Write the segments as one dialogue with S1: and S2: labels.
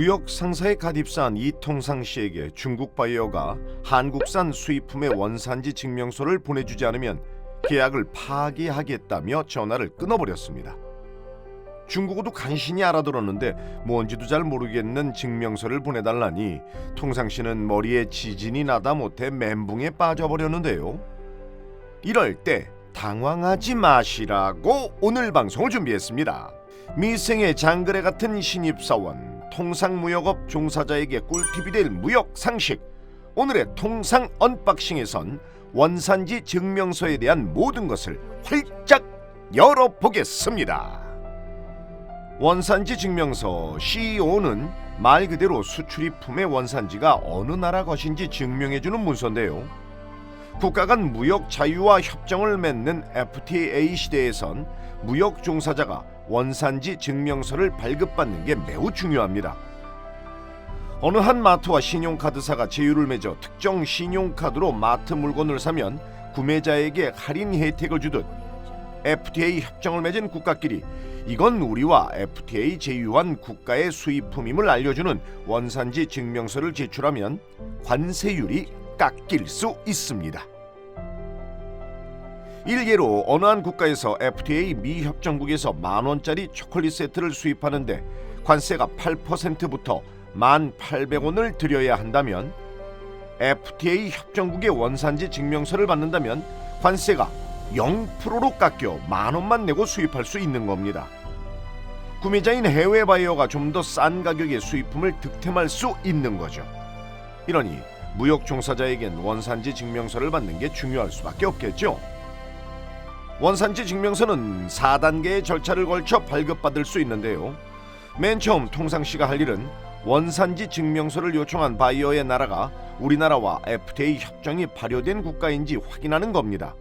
S1: 무역 상사에 갓 입사한 이통상 씨에게 중국 바이어가 한국산 수입품의 원산지 증명서를 보내주지 않으면 계약을 파기하겠다며 전화를 끊어버렸습니다. 중국어도 간신히 알아들었는데 뭔지도 잘 모르겠는 증명서를 보내달라니 통상 씨는 머리에 지진이 나다 못해 멘붕에 빠져버렸는데요. 이럴 때 당황하지 마시라고 오늘 방송을 준비했습니다. 미생의 장그래 같은 신입사원, 통상무역업 종사자에게 꿀팁이 될 무역 상식. 오늘의 통상 언박싱에선 원산지 증명서에 대한 모든 것을 활짝 열어보겠습니다. 원산지 증명서 CO는 말 그대로 수출입품의 원산지가 어느 나라 것인지 증명해주는 문서인데요. 국가 간 무역 자유화 협정을 맺는 FTA 시대에선 무역 종사자가 원산지 증명서를 발급받는 게 매우 중요합니다. 어느 한 마트와 신용카드사가 제휴를 맺어 특정 신용카드로 마트 물건을 사면 구매자에게 할인 혜택을 주듯 FTA 협정을 맺은 국가끼리 이건 우리와 FTA 제휴한 국가의 수입품임을 알려주는 원산지 증명서를 제출하면 관세율이 깎일 수 있습니다. 일례로 어느 한 국가에서 FTA 미협정국에서 10,000원짜리 초콜릿 세트를 수입하는데 관세가 8%부터 1,800원을 들여야 한다면 FTA 협정국의 원산지 증명서를 받는다면 관세가 0%로 깎여 10,000원만 내고 수입할 수 있는 겁니다. 구매자인 해외 바이어가 좀 더 싼 가격의 수입품을 득템할 수 있는 거죠. 이러니 무역 종사자에겐 원산지 증명서를 받는 게 중요할 수밖에 없겠죠. 원산지 증명서는 4단계의 절차를 걸쳐 발급받을 수 있는데요. 맨 처음 통상씨가 할 일은 원산지 증명서를 요청한 바이어의 나라가 우리나라와 FTA 협정이 발효된 국가인지 확인하는 겁니다.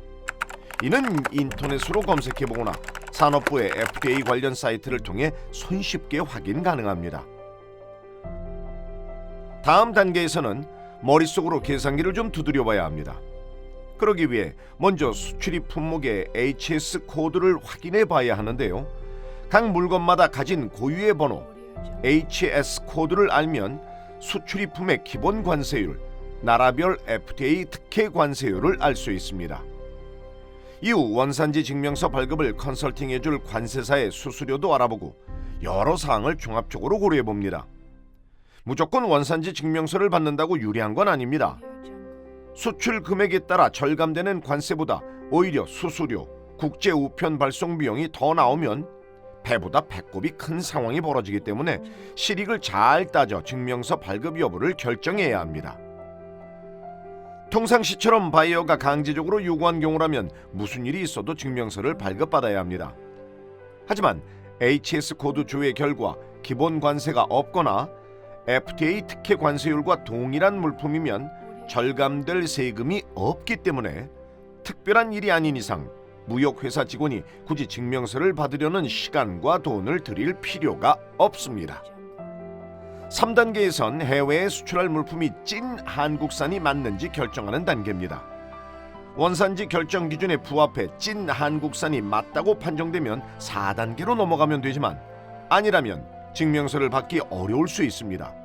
S1: 이는 인터넷으로 검색해보거나 산업부의 FTA 관련 사이트를 통해 손쉽게 확인 가능합니다. 다음 단계에서는 머릿속으로 계산기를 좀 두드려봐야 합니다. 그러기 위해 먼저 수출입 품목의 HS 코드를 확인해 봐야 하는데요. 각 물건마다 가진 고유의 번호 HS 코드를 알면 수출입품의 기본 관세율, 나라별 FTA 특혜 관세율을 알 수 있습니다. 이후 원산지 증명서 발급을 컨설팅해줄 관세사의 수수료도 알아보고 여러 사항을 종합적으로 고려해봅니다. 무조건 원산지 증명서를 받는다고 유리한 건 아닙니다. 수출 금액에 따라 절감되는 관세보다 오히려 수수료, 국제 우편 발송 비용이 더 나오면 배보다 배꼽이 큰 상황이 벌어지기 때문에 실익을 잘 따져 증명서 발급 여부를 결정해야 합니다. 통상시처럼 바이어가 강제적으로 요구한 경우라면 무슨 일이 있어도 증명서를 발급받아야 합니다. 하지만 HS 코드 조회 결과 기본 관세가 없거나 FTA 특혜 관세율과 동일한 물품이면 절감될 세금이 없기 때문에 특별한 일이 아닌 이상 무역회사 직원이 굳이 증명서를 받으려는 시간과 돈을 들일 필요가 없습니다. 3단계에선 해외에 수출할 물품이 찐 한국산이 맞는지 결정하는 단계입니다. 원산지 결정 기준에 부합해 찐 한국산이 맞다고 판정되면 4단계로 넘어가면 되지만 아니라면 증명서를 받기 어려울 수 있습니다.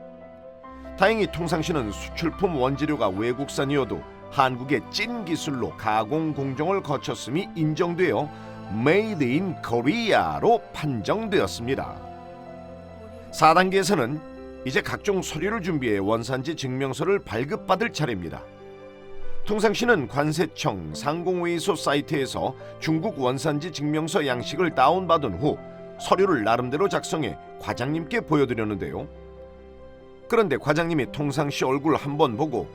S1: 다행히 통상시는 수출품 원재료가 외국산이어도 한국의 찐 기술로 가공 공정을 거쳤음이 인정되어 Made in Korea로 판정되었습니다. 4단계에서는 이제 각종 서류를 준비해 원산지 증명서를 발급받을 차례입니다. 통상시는 관세청 상공회의소 사이트에서 중국 원산지 증명서 양식을 다운받은 후 서류를 나름대로 작성해 과장님께 보여드렸는데요. 그런데 과장님이 통상시 얼굴 한번 보고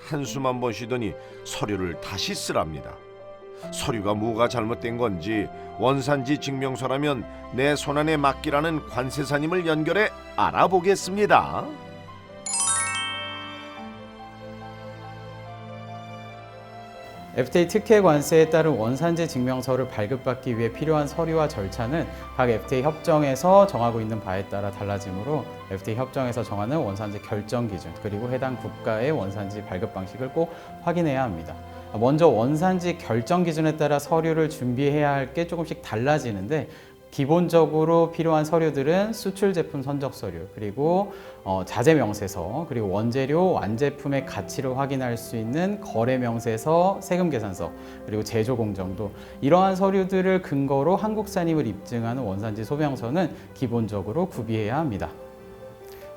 S1: 한숨 한번 쉬더니 서류를 다시 쓰랍니다. 서류가 뭐가 잘못된 건지 원산지 증명서라면 내 손안에 맡기라는 관세사님을 연결해 알아보겠습니다.
S2: FTA 특혜 관세에 따른 원산지 증명서를 발급받기 위해 필요한 서류와 절차는 각 FTA 협정에서 정하고 있는 바에 따라 달라지므로 FTA 협정에서 정하는 원산지 결정 기준 그리고 해당 국가의 원산지 발급 방식을 꼭 확인해야 합니다. 먼저 원산지 결정 기준에 따라 서류를 준비해야 할 게 조금씩 달라지는데 기본적으로 필요한 서류들은 수출 제품 선적 서류, 그리고 자재 명세서, 그리고 원재료, 완제품의 가치를 확인할 수 있는 거래 명세서, 세금 계산서, 그리고 제조 공정도, 이러한 서류들을 근거로 한국산임을 입증하는 원산지 소명서는 기본적으로 구비해야 합니다.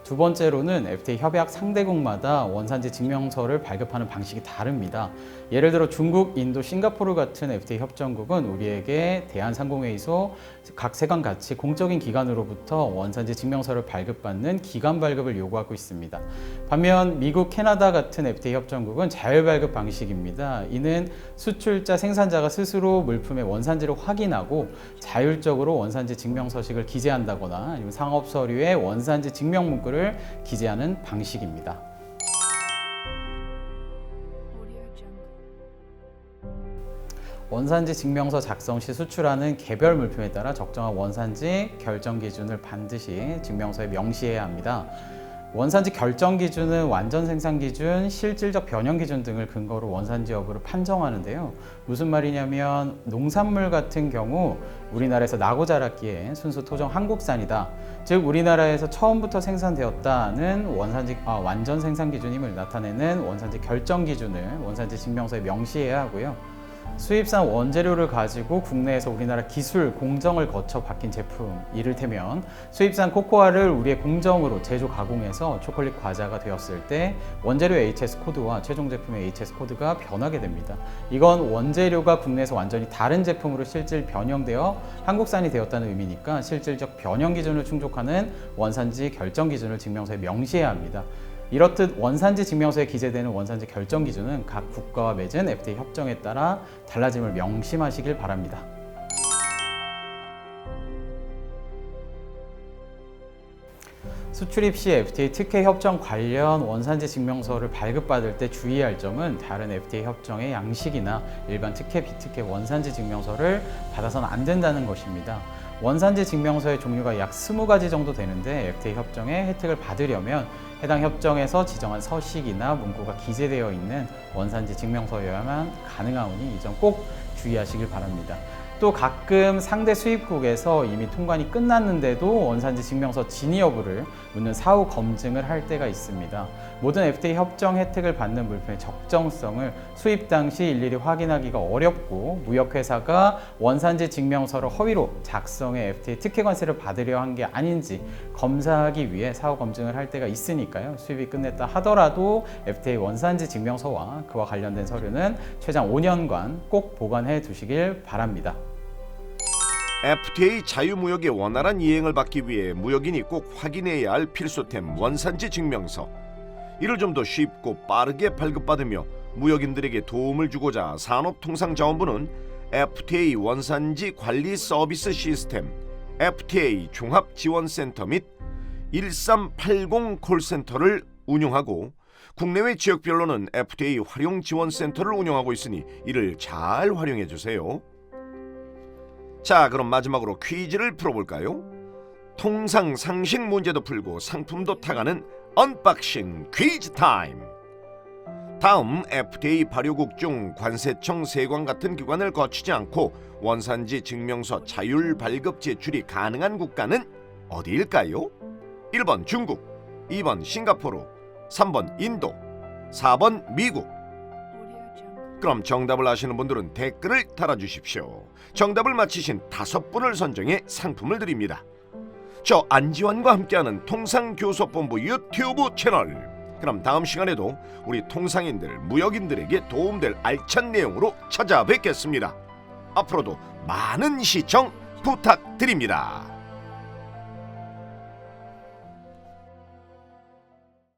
S2: 두 번째로는 FTA 협약 상대국마다 원산지 증명서를 발급하는 방식이 다릅니다. 예를 들어 중국, 인도, 싱가포르 같은 FTA 협정국은 우리에게 대한상공회의소, 각 세관같이 공적인 기관으로부터 원산지 증명서를 발급받는 기관 발급을 요구하고 있습니다. 반면 미국, 캐나다 같은 FTA 협정국은 자율 발급 방식입니다. 이는 수출자, 생산자가 스스로 물품의 원산지를 확인하고 자율적으로 원산지 증명서식을 기재한다거나 아니면 상업 서류에 원산지 증명 문구를 기재하는 방식입니다. 원산지 증명서 작성 시 수출하는 개별 물품에 따라 적정한 원산지 결정 기준을 반드시 증명서에 명시해야 합니다. 원산지 결정 기준은 완전 생산 기준, 실질적 변형 기준 등을 근거로 원산지 여부를 판정하는데요. 무슨 말이냐면 농산물 같은 경우 우리나라에서 나고 자랐기에 순수 토종 한국산이다. 즉 우리나라에서 처음부터 생산되었다는 완전 생산 기준임을 나타내는 원산지 결정 기준을 원산지 증명서에 명시해야 하고요. 수입산 원재료를 가지고 국내에서 우리나라 기술, 공정을 거쳐 바뀐 제품, 이를테면 수입산 코코아를 우리의 공정으로 제조 가공해서 초콜릿 과자가 되었을 때 원재료의 HS 코드와 최종 제품의 HS 코드가 변하게 됩니다. 이건 원재료가 국내에서 완전히 다른 제품으로 실질 변형되어 한국산이 되었다는 의미니까 실질적 변형 기준을 충족하는 원산지 결정 기준을 증명서에 명시해야 합니다. 이렇듯 원산지 증명서에 기재되는 원산지 결정 기준은 각 국가와 맺은 FTA 협정에 따라 달라짐을 명심하시길 바랍니다. 수출입 시 FTA 특혜 협정 관련 원산지 증명서를 발급받을 때 주의할 점은 다른 FTA 협정의 양식이나 일반 특혜, 비특혜 원산지 증명서를 받아서는 안 된다는 것입니다. 원산지 증명서의 종류가 약 20가지 정도 되는데 FTA 협정의 혜택을 받으려면 해당 협정에서 지정한 서식이나 문구가 기재되어 있는 원산지 증명서여야만 가능하오니 이 점 꼭 주의하시길 바랍니다. 또 가끔 상대 수입국에서 이미 통관이 끝났는데도 원산지 증명서 진위 여부를 묻는 사후 검증을 할 때가 있습니다. 모든 FTA 협정 혜택을 받는 물품의 적정성을 수입 당시 일일이 확인하기가 어렵고 무역회사가 원산지 증명서를 허위로 작성해 FTA 특혜 관세를 받으려 한 게 아닌지 검사하기 위해 사후 검증을 할 때가 있으니까요. 수입이 끝냈다 하더라도 FTA 원산지 증명서와 그와 관련된 서류는 최장 5년간 꼭 보관해 두시길 바랍니다.
S1: FTA 자유무역의 원활한 이행을 받기 위해 무역인이 꼭 확인해야 할 필수템 원산지 증명서. 이를 좀 더 쉽고 빠르게 발급받으며 무역인들에게 도움을 주고자 산업통상자원부는 FTA 원산지 관리 서비스 시스템, FTA 종합지원센터 및 1380 콜센터를 운영하고 국내외 지역별로는 FTA 활용지원센터를 운영하고 있으니 이를 잘 활용해 주세요. 자, 그럼 마지막으로 퀴즈를 풀어볼까요? 통상 상식 문제도 풀고 상품도 타가는 언박싱 퀴즈 타임. 다음 FTA 발효국 중 관세청, 세관 같은 기관을 거치지 않고 원산지 증명서 자율 발급 제출이 가능한 국가는 어디일까요? 1번 중국, 2번 싱가포르, 3번 인도, 4번 미국. 그럼 정답을 아시는 분들은 댓글을 달아주십시오. 정답을 맞히신 5분을 선정해 상품을 드립니다. 저 안지환과 함께하는 통상교섭본부 유튜브 채널. 그럼 다음 시간에도 우리 통상인들, 무역인들에게 도움될 알찬 내용으로 찾아뵙겠습니다. 앞으로도 많은 시청 부탁드립니다.